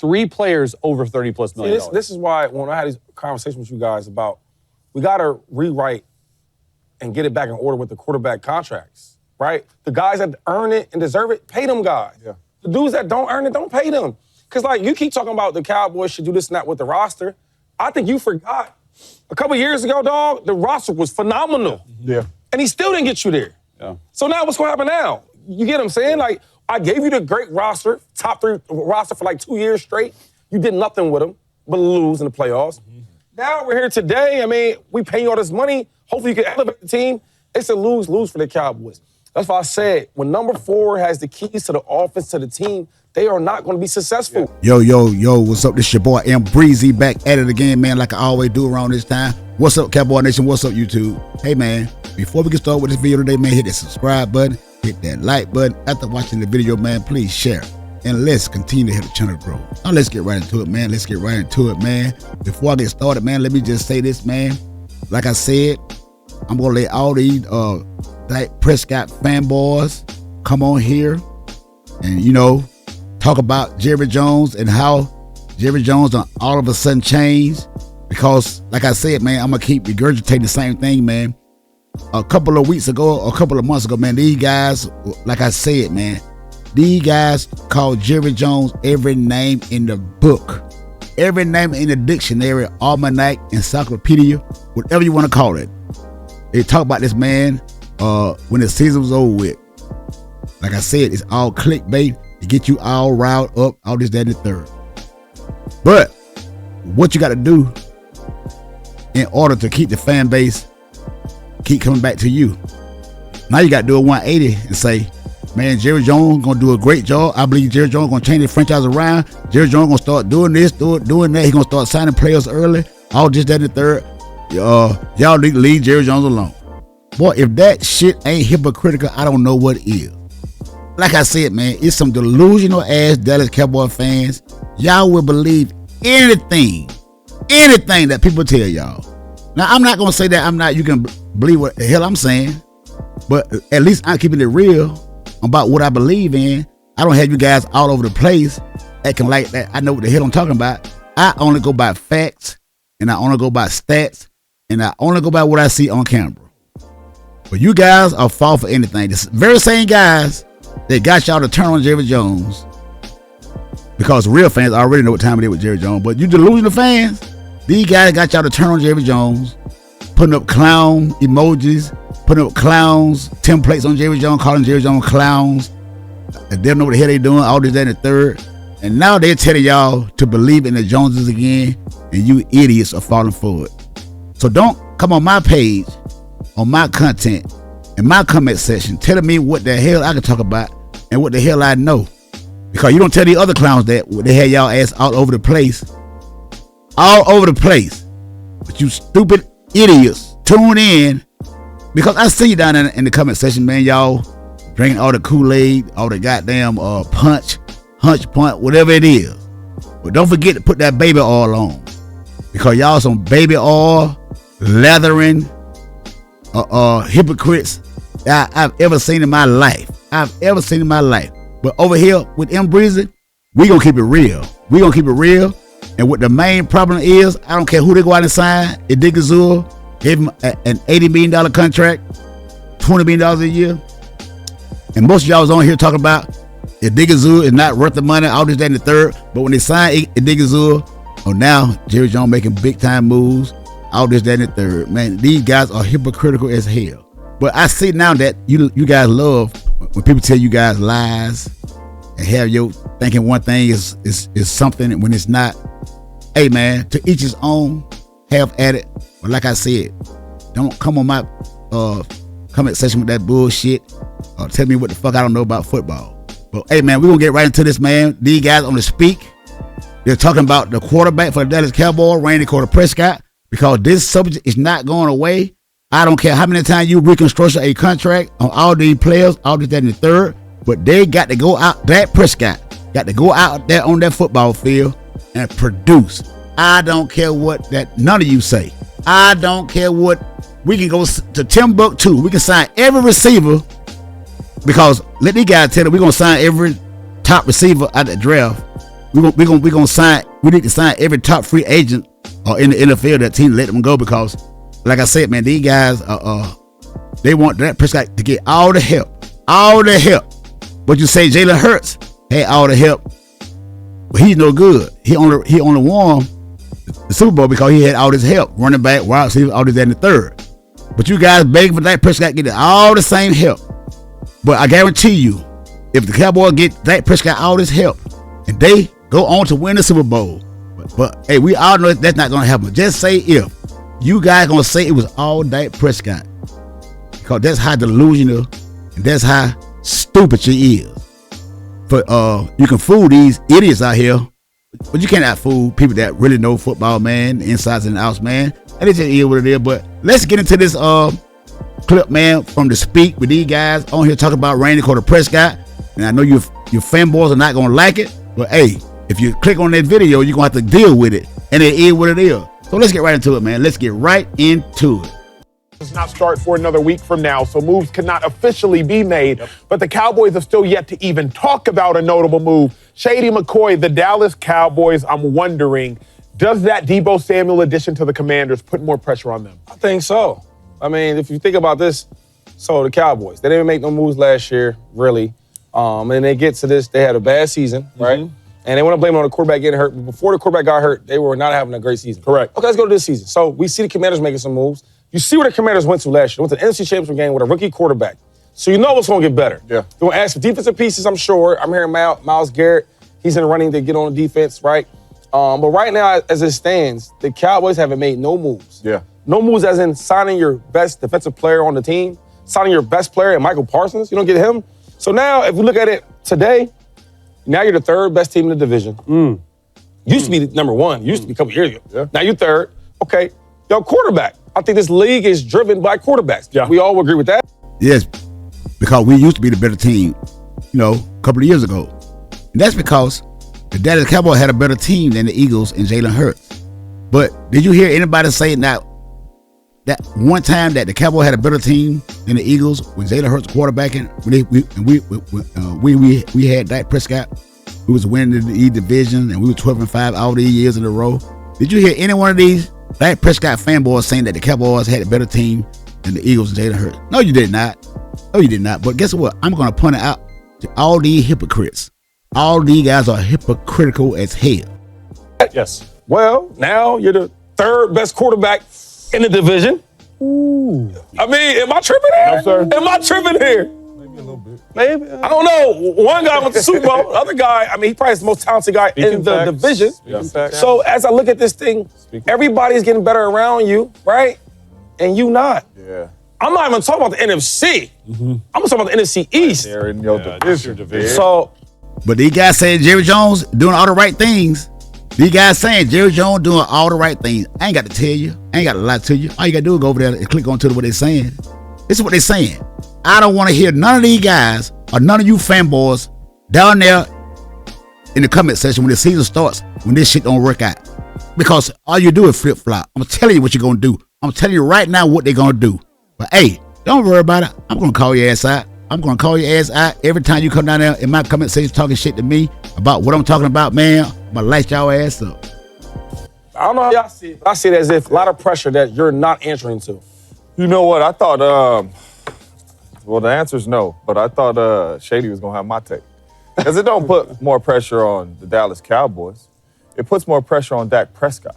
3 players over $30+ million. This is why when I had these conversations with you guys about we got to rewrite and get it back in order with the quarterback contracts, right? The guys that earn it and deserve it, pay them guys. Yeah. The dudes that don't earn it, don't pay them. Because, like, you keep talking about the Cowboys should do this and that with the roster. I think you forgot. A couple years ago, dog, the roster was phenomenal. Yeah. And he still didn't get you there. Yeah. So now what's going to happen now? You get what I'm saying? Like, I gave you the great roster, top 3 roster for like 2 years straight. You did nothing with them but lose in the playoffs. Now we're here today. I mean, we pay you all this money. Hopefully you can elevate the team. It's a lose-lose for the Cowboys. That's why I said when number 4 has the keys to the offense, to the team, they are not going to be successful. Yo, what's up? This your boy M Breezy back at it again, man, like I always do around this time. What's up, Cowboy Nation? What's up, YouTube? Hey, man, before we get started with this video today, man, hit that subscribe button, hit that like button. After watching the video, man, please share. And let's continue to help the channel grow. Now let's get right into it, man. Before I get started, man, let me just say this, man. Like I said, I'm going to let all these Dak Prescott fanboys come on here and, talk about Jerry Jones and how Jerry Jones done all of a sudden changed. Because, like I said, man, I'm going to keep regurgitating the same thing, man. A couple of months ago, man, these guys, like I said, man, these guys called Jerry Jones every name in the book, every name in the dictionary, almanac, encyclopedia, whatever you want to call it. They talk about this man when the season was over with. Like I said, it's all clickbait to get you all riled up, all this, that, and the third. But what you got to do in order to keep the fan base keep coming back to you, now you got to do a 180 and say, man, Jerry Jones gonna do a great job. I believe Jerry Jones gonna change the franchise around. Jerry Jones gonna start doing this, doing that. He gonna start signing players early. All this, that, and the third. Y'all need to leave Jerry Jones alone. Boy, if that shit ain't hypocritical, I don't know what is. Like I said, man, it's some delusional ass Dallas Cowboy fans. Y'all will believe anything that people tell y'all. Now, I'm not gonna say that you can believe what the hell I'm saying, but at least I'm keeping it real about what I believe in. I don't have you guys all over the place acting like that I know what the hell I'm talking about. I only go by facts, and I only go by stats, and I only go by what I see on camera. But you guys are fall for anything. The very same guys that got y'all to turn on Jerry Jones, because real fans already know what time it is with Jerry Jones, but you delusional fans, these guys got y'all to turn on Jerry Jones, putting up clown emojis, putting up clowns, templates on Jerry Jones, calling Jerry Jones clowns. They don't know what the hell they doing, all this, that, and the third. And now they're telling y'all to believe in the Joneses again, and you idiots are falling for it. So don't come on my page, on my content, in my comment section, telling me what the hell I can talk about and what the hell I know. Because you don't tell the other clowns that they had y'all ass all over the place. All over the place. But you stupid idiots, tune in. Because I see you down in the comment section, man, y'all drinking all the Kool-Aid, all the goddamn hunch punch, whatever it is. But don't forget to put that baby oil on. Because y'all some baby oil, lathering, hypocrites that I've ever seen in my life. But over here with M Breezy, we gonna keep it real. And what the main problem is, I don't care who they go out and sign. Idigazul gave him an $80 million contract, $20 million a year. And most of y'all was on here talking about Idigazul is not worth the money, all this, that, and the third. But when they signed Idigazul, now Jerry Jones making big time moves, all this, that, and the third. Man, these guys are hypocritical as hell. But I see now that you guys love when people tell you guys lies and have you thinking one thing is something when it's not. Hey, man, to each his own, have at it. But like I said, don't come on my comment section with that bullshit or tell me what the fuck I don't know about football. But hey, man, we're going to get right into this, man. These guys on the speak, they're talking about the quarterback for the Dallas Cowboys, Dak Prescott, because this subject is not going away. I don't care how many times you reconstruct a contract on all these players, all this, that, and the third, but they got to go out. Dak Prescott got to go out there on that football field and produce. I don't care what that none of you say. I don't care what. We can go to Timbuktu. We can sign every receiver, because let these guys tell them we're going to sign every top receiver at the draft we gonna sign. We need to sign every top free agent in the NFL that team let them go because, like I said, man, these guys they want Dak Prescott to get all the help. But you say Jalen Hurts had all the help, but he's no good. He only won the Super Bowl because he had all this help, running back, wide receiver, all this, that, and the third. But you guys begging for Dak Prescott getting all the same help. But I guarantee you, if the Cowboys get Dak Prescott all this help and they go on to win the Super Bowl, but hey, we all know that's not gonna happen. Just say if you guys gonna say it was all Dak Prescott, because that's how delusional and that's how stupid she is. But you can fool these idiots out here, but you cannot fool people that really know football, man, the insides and the outs, man. And it's just is what it is. But let's get into this clip, man, from the speak with these guys on here talking about Randy Prescott. And I know your fanboys are not gonna like it, but hey, if you click on that video, you're gonna have to deal with it. And it is what it is. So let's get right into it, man. Let's get right into it. Does not start for another week from now, so moves cannot officially be made. But the Cowboys have still yet to even talk about a notable move. Shady McCoy, the Dallas Cowboys, I'm wondering, does that Deebo Samuel addition to the Commanders put more pressure on them? I think so. I mean, if you think about this, so the Cowboys, they didn't make no moves last year, really. And they get to this, they had a bad season, right? And they want to blame it on the quarterback getting hurt. But before the quarterback got hurt, they were not having a great season. Correct. Okay, let's go to this season. So we see the Commanders making some moves. You see where the Commanders went to last year. They went to the NFC Championship game with a rookie quarterback. So you know it's going to get better. Yeah. They're going to add some defensive pieces, I'm sure. I'm hearing Myles Garrett. He's in the running to get on the defense, right? But right now, as it stands, the Cowboys haven't made no moves. Yeah. No moves as in signing your best defensive player on the team, signing your best player, Michael Parsons. You don't get him. So now, if we look at it today, now you're the third best team in the division. Used to be number one. Used to be a couple years ago. Yeah. Now you're third. Okay. Yo, quarterback. I think this league is driven by quarterbacks. Yeah. We all agree with that. Yes, because we used to be the better team, a couple of years ago. And that's because the Dallas Cowboys had a better team than the Eagles and Jalen Hurts. But did you hear anybody say that one time that the Cowboys had a better team than the Eagles when Jalen Hurts quarterbacking? We had Dak Prescott. We was winning the division and we were 12-5 all these years in a row. Did you hear any one of these Dak Prescott fanboys saying that the Cowboys had a better team than the Eagles and Jalen Hurts? No, you did not. But guess what? I'm going to point it out to all these hypocrites. All these guys are hypocritical as hell. Yes. Well, now you're the third best quarterback in the division. Ooh. I mean, am I tripping here? No, sir. Am I tripping here? Maybe a little bit. Maybe. I don't know. One guy went to the Super Bowl. The other guy, I mean, he probably is the most talented guy in the division. So as I look at this thing, everybody's getting better around you, right? And you not. Yeah. I'm not even talking about the NFC. I'm talking about the NFC East. They're in your division. So, But these guys saying Jerry Jones doing all the right things. These guys saying Jerry Jones doing all the right things. I ain't got to tell you. I ain't got to lie to you. All you got to do is go over there and click on to what they're saying. This is what they're saying. I don't want to hear none of these guys or none of you fanboys down there in the comment section when the season starts, when this shit don't work out. Because all you do is flip-flop. I'm telling you what you're going to do. I'm telling you right now what they're going to do. But hey, don't worry about it. I'm going to call your ass out. I'm going to call your ass out every time you come down there in my comment section talking shit to me about what I'm talking about, man. I'm going to light y'all ass up. I don't know how y'all see it, but I see it as if a lot of pressure that you're not answering to. You know what? I thought, well, the answer's no, but I thought Shady was going to have my take. Because it don't put more pressure on the Dallas Cowboys. It puts more pressure on Dak Prescott.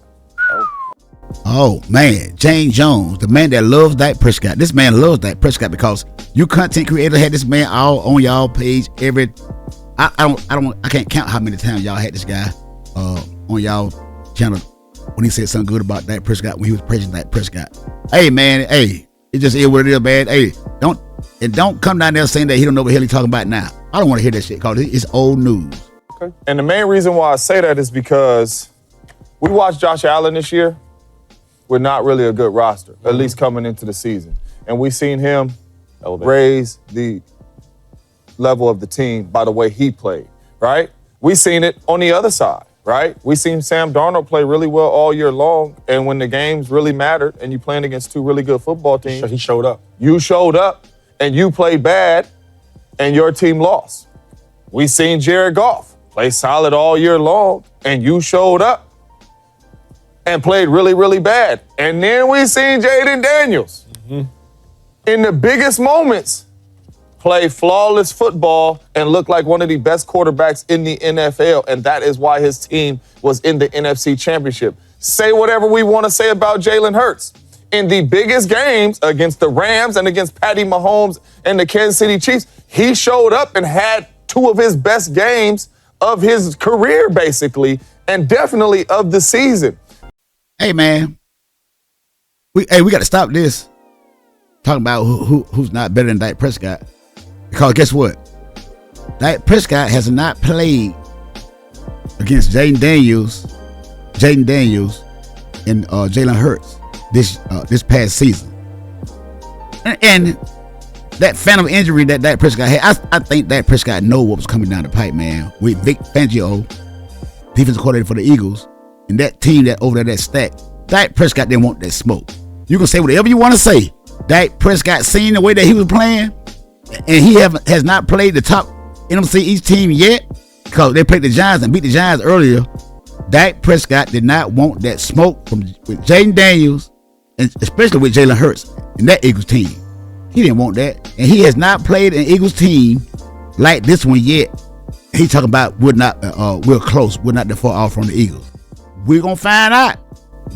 Oh, man. James Jones, the man that loves Dak Prescott. This man loves Dak Prescott because you content creators had this man all on y'all page every... I can't count how many times y'all had this guy on y'all channel when he said something good about Dak Prescott when he was praising Dak Prescott. Hey, man, hey, it just is what it is, man. Hey, don't come down there saying that he don't know what the hell he's talking about now. I don't want to hear that shit because it's old news. Okay. And the main reason why I say that is because we watched Josh Allen this year with not really a good roster, at least coming into the season. And we seen him raise the level of the team by the way he played, right? We seen it on the other side, right? We seen Sam Darnold play really well all year long, and when the games really mattered and you playing against two really good football teams, He showed up. you showed up and you played bad and your team lost. We seen Jared Goff play solid all year long, and you showed up and played really, really bad. And then we seen Jaden Daniels in the biggest moments play flawless football and look like one of the best quarterbacks in the NFL, and that is why his team was in the NFC Championship. Say whatever we want to say about Jalen Hurts. In the biggest games against the Rams and against Patty Mahomes and the Kansas City Chiefs, he showed up and had two of his best games of his career, basically, and definitely of the season. Hey, man. We got to stop this. Talking about who's not better than Dak Prescott. Because guess what? Dak Prescott has not played against Jaden Daniels and Jalen Hurts this past season. And that phantom injury that Dak Prescott had, I think Dak Prescott know what was coming down the pipe, man. With Vic Fangio, defensive coordinator for the Eagles, and that team that over there that stacked, Dak Prescott didn't want that smoke. You can say whatever you want to say. Dak Prescott seen the way that he was playing, and he has not played the top NFC East team yet, because they played the Giants and beat the Giants earlier. Dak Prescott did not want that smoke with Jaden Daniels, and especially with Jalen Hurts and that Eagles team. He didn't want that, and he has not played an Eagles team like this one yet. He talking about we're close, we're not that far off from the Eagles. We're gonna find out.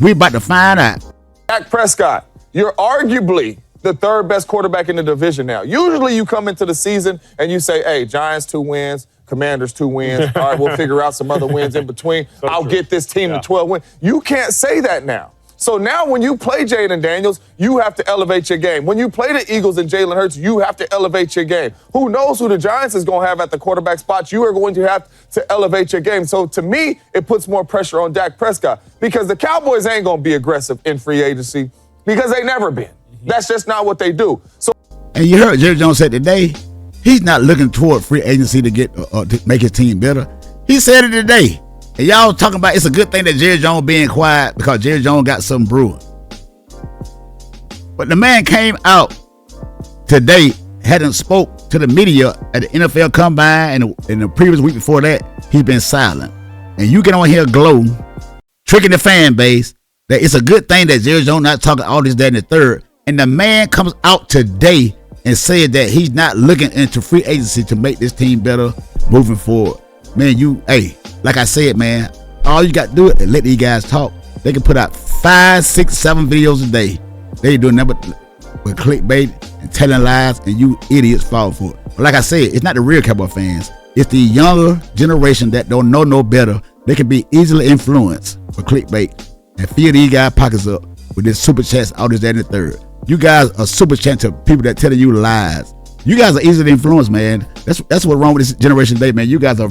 We're about to find out. Dak Prescott, you're arguably the third best quarterback in the division now. Usually you come into the season and you say, hey, Giants 2 wins, Commanders 2 wins. All right, we'll figure out some other wins in between. I'll get this team to 12 wins. You can't say that now. So now when you play Jaden Daniels, you have to elevate your game. When you play the Eagles and Jalen Hurts, you have to elevate your game. Who knows who the Giants is going to have at the quarterback spot? You are going to have to elevate your game. So to me, it puts more pressure on Dak Prescott because the Cowboys ain't going to be aggressive in free agency because they never been. That's just not what they do. So, and you heard Jerry Jones said today, he's not looking toward free agency to get to make his team better. He said it today. And y'all talking about it's a good thing that Jerry Jones being quiet because Jerry Jones got something brewing. But the man came out today, hadn't spoke to the media at the NFL Combine, and in the previous week before that, he's been silent. And you get on here glow, tricking the fan base that it's a good thing that Jerry Jones not talking all this, that, and the third. And the man comes out today and said that he's not looking into free agency to make this team better moving forward. Man, like I said, man, all you got to do is let these guys talk. They can put out 5, 6, 7 videos a day. They doing nothing but clickbait and telling lies, and you idiots fall for it. But like I said, it's not the real Cowboy fans. It's the younger generation that don't know no better. They can be easily influenced for clickbait and fill these guys' pockets up with this super chats, all this, that, and the third. You guys are super chat to people that telling you lies. You guys are easily influenced, man. That's what's wrong with this generation today, man. You guys are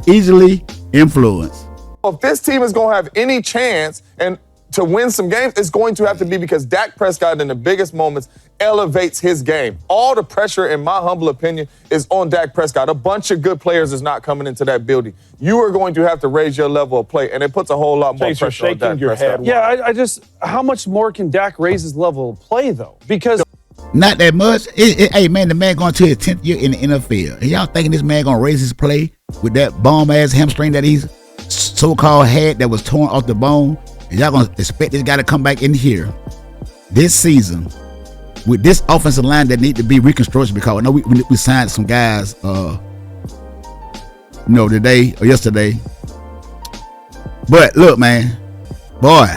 easily influenced. If this team is going to have any chance and to win some games, it's going to have to be because Dak Prescott in the biggest moments elevates his game. All the pressure, in my humble opinion, is on Dak Prescott. A bunch of good players is not coming into that building. You are going to have to raise your level of play, and it puts a whole lot more pressure on Dak Prescott. Yeah, I just, how much more can Dak raise his level of play, though? Because not that much. Hey, man, the man going to his 10th year in the NFL. And y'all thinking this man going to raise his play with that bomb-ass hamstring that he's so-called had that was torn off the bone? And y'all going to expect this guy to come back in here this season with this offensive line that need to be reconstructed? Because I know we signed some guys, today or yesterday. But look, man, boy,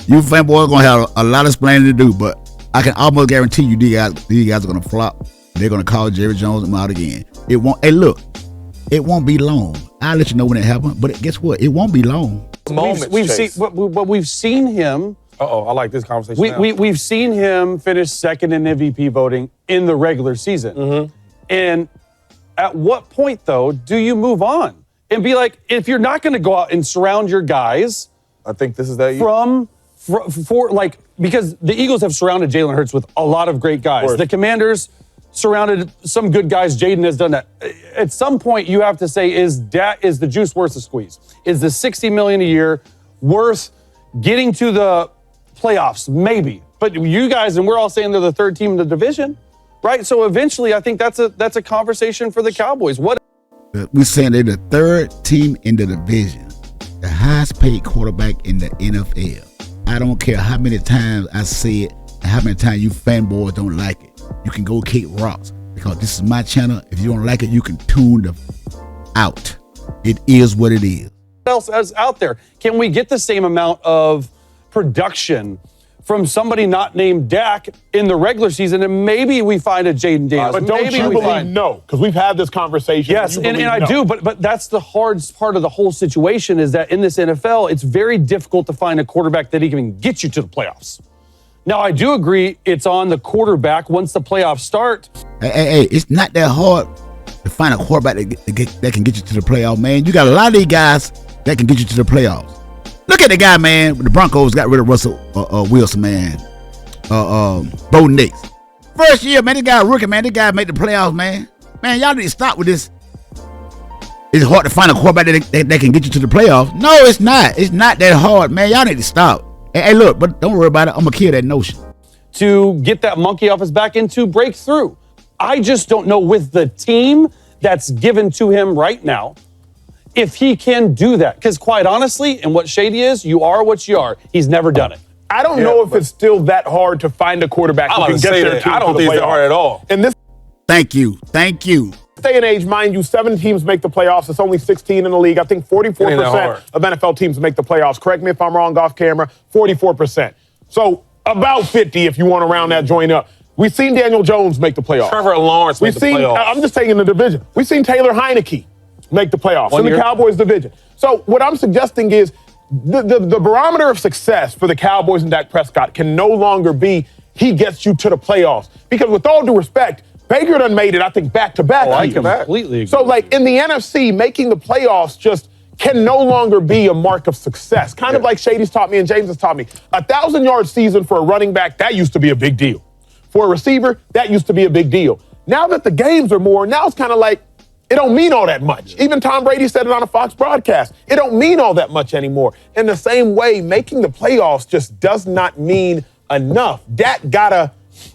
you fanboys going to have a lot of explaining to do, but I can almost guarantee you these guys are going to flop. They're going to call Jerry Jones out again. It won't be long. I'll let you know when it happens, but guess what? It won't be long. We've seen him. I like this conversation. We've seen him finish second in MVP voting in the regular season. Mm-hmm. And at what point, though, do you move on and be like, if you're not going to go out and surround your guys? I think this is that because the Eagles have surrounded Jalen Hurts with a lot of great guys. The Commanders surrounded some good guys. Jaden has done that. At some point, you have to say, is the juice worth the squeeze? Is the $60 million a year worth getting to the playoffs? Maybe. But you guys, and we're all saying they're the third team in the division, right? So eventually, I think that's a conversation for the Cowboys. We're saying they're the third team in the division, the highest paid quarterback in the NFL. I don't care how many times I say it and how many times you fanboys don't like it. You can go kick rocks because this is my channel. If you don't like it, you can tune out. It is what it is. What else is out there? Can we get the same amount of production from somebody not named Dak in the regular season, and maybe we find a Jaden Daniels? But don't maybe you we believe find, no? Because we've had this conversation. Yes, and I no. do, but that's the hardest part of the whole situation is that in this NFL, it's very difficult to find a quarterback that can get you to the playoffs. Now, I do agree it's on the quarterback once the playoffs start. Hey, it's not that hard to find a quarterback that can get you to the playoffs, man. You got a lot of these guys that can get you to the playoffs. Look at the guy, man. The Broncos got rid of Russell Wilson, man. Bo Nix. First year, man, this guy a rookie, man. This guy made the playoffs, man. Man, y'all need to stop with this. It's hard to find a quarterback that can get you to the playoffs. No, it's not. It's not that hard, man. Y'all need to stop. Hey, look, but don't worry about it. I'm going to kill that notion. To get that monkey off his back and to break through. I just don't know with the team that's given to him right now if he can do that. Because quite honestly, and what Shady is, you are what you are. He's never done it. I don't know if it's still that hard to find a quarterback who can get their team. I don't to the think it's that playoffs. hard at all. In this Thank you. day and age, mind you, 7 teams make the playoffs. It's only 16 in the league. I think 44% of NFL teams make the playoffs. Correct me if I'm wrong off camera. 44%. So about 50 if you want to round that joint up. We've seen Daniel Jones make the playoffs. Trevor Lawrence made the playoffs. I'm just taking the division. We've seen Taylor Heineke make the playoffs in the Cowboys division. So what I'm suggesting is the barometer of success for the Cowboys and Dak Prescott can no longer be he gets you to the playoffs. Because with all due respect, Baker done made it, I think, back-to-back. I completely agree. So, like, in the NFC, making the playoffs just can no longer be a mark of success. Kind of like Shady's taught me and James has taught me. 1,000-yard season for a running back, that used to be a big deal. For a receiver, that used to be a big deal. Now that the games are more, now it's kind of like, it don't mean all that much. Even Tom Brady said it on a Fox broadcast. It don't mean all that much anymore. In the same way, making the playoffs just does not mean enough. Dak gotta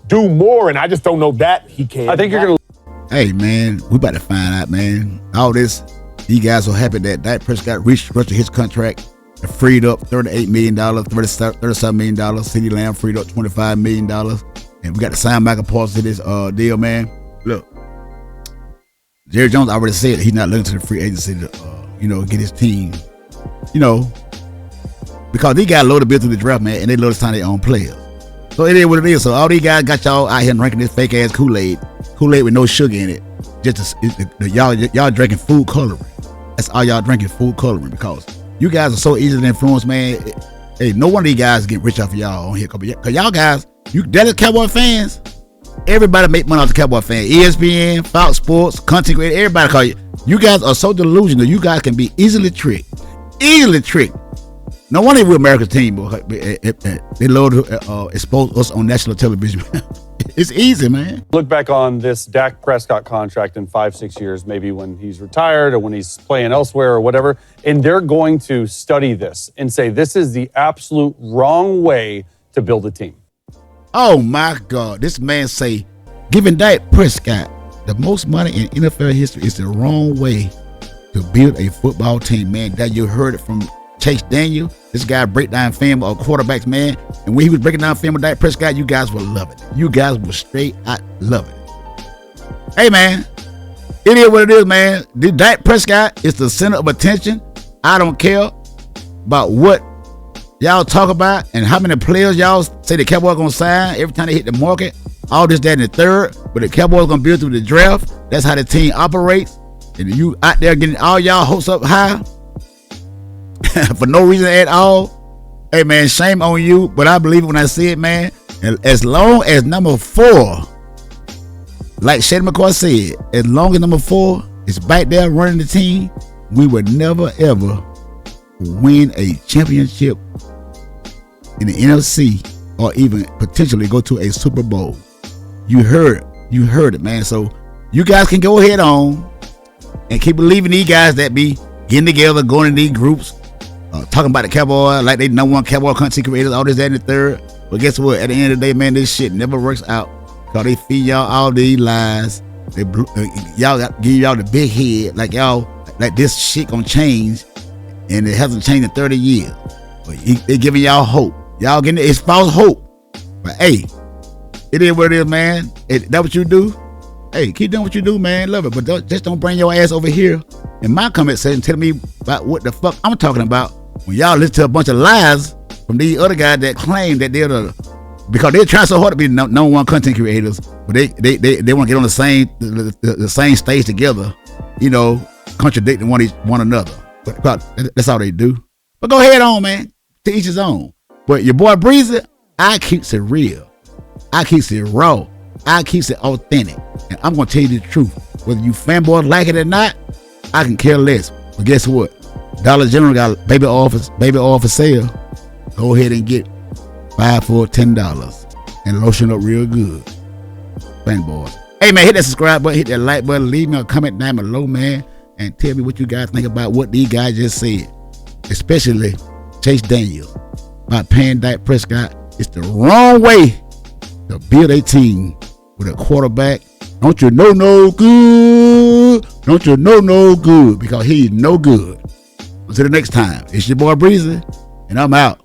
do more, and I just don't know that he can. I think you're going to... Hey, man, we about to find out, man. All this, these guys are happy that Dak Prescott restructured his contract and freed up $38 million, $37 million. CeeDee Lamb freed up $25 million. And we got to sign Michael Parsons to this deal, man. Look, Jerry Jones already said he's not looking to the free agency to, get his team, because these guys load the bill through the draft, man, and they load to sign their own players. So it is what it is. So all these guys got y'all out here drinking this fake ass Kool-Aid with no sugar in it. Y'all drinking food coloring. That's all y'all drinking, food coloring, because you guys are so easily influenced, man. Hey, no one of these guys get rich off of y'all on here, because y'all guys, that is Cowboy fans. Everybody make money off the Cowboy fans. ESPN, Fox Sports, content creator, everybody call you. You guys are so delusional. You guys can be easily tricked. No wonder we're America's team, boy. They love to expose us on national television. It's easy, man. Look back on this Dak Prescott contract in 5-6 years, maybe when he's retired or when he's playing elsewhere or whatever, and they're going to study this and say this is the absolute wrong way to build a team. Oh my God, this man say giving Dak Prescott the most money in NFL history is the wrong way to build a football team, man. That you heard it from Chase Daniel. This guy break down film of quarterbacks, man. And when he was breaking down film of Dak Prescott, you guys were loving it. You guys were straight out loving it. Hey, man, it is what it is, man. The Dak Prescott is the center of attention. I don't care about what y'all talk about and how many players y'all say the Cowboys gonna sign every time they hit the market. All this, that, and the third. But the Cowboys gonna build through the draft. That's how the team operates. And you out there getting all y'all hopes up high for no reason at all. Hey, man, shame on you. But I believe it when I see it, man. And as long as number 4, like Shady McCoy said, as long as number 4 is back there running the team, we would never, ever win a championship in the NFC or even potentially go to a Super Bowl. You heard it, man. So you guys can go ahead on and keep believing these guys that be getting together, going in these groups, talking about the Cowboy like they number one Cowboy content creators, all this, that, and the third. But guess what? At the end of the day, man, this shit never works out because they feed y'all all these lies Y'all give y'all the big head, like this shit gonna change, and it hasn't changed in 30 years. But they giving y'all hope. Y'all getting it's false hope. But hey, it is what it is, man. That what you do? Hey, keep doing what you do, man. Love it. But just don't bring your ass over here in my comment section telling me about what the fuck I'm talking about. When y'all listen to a bunch of lies from these other guys that claim that because they're trying so hard to be number one content creators, but they want to get on the same stage together, contradicting one another. But that's all they do. But go ahead on, man. To each his own. But your boy Breezy, I keeps it real. I keeps it raw. I keeps it authentic. And I'm going to tell you the truth. Whether you fanboys like it or not, I can care less. But guess what? Dollar General got baby oil for sale. Go ahead and get 5 for $10 and lotion up real good. Fanboys. Hey, man, hit that subscribe button, hit that like button, leave me a comment down below, man, and tell me what you guys think about what these guys just said. Especially Chase Daniel about paying Dak Prescott. It's the wrong way to build a team with a quarterback. Don't you know no good? Don't you know no good? Because he's no good. Until the next time, it's your boy Breezy, and I'm out.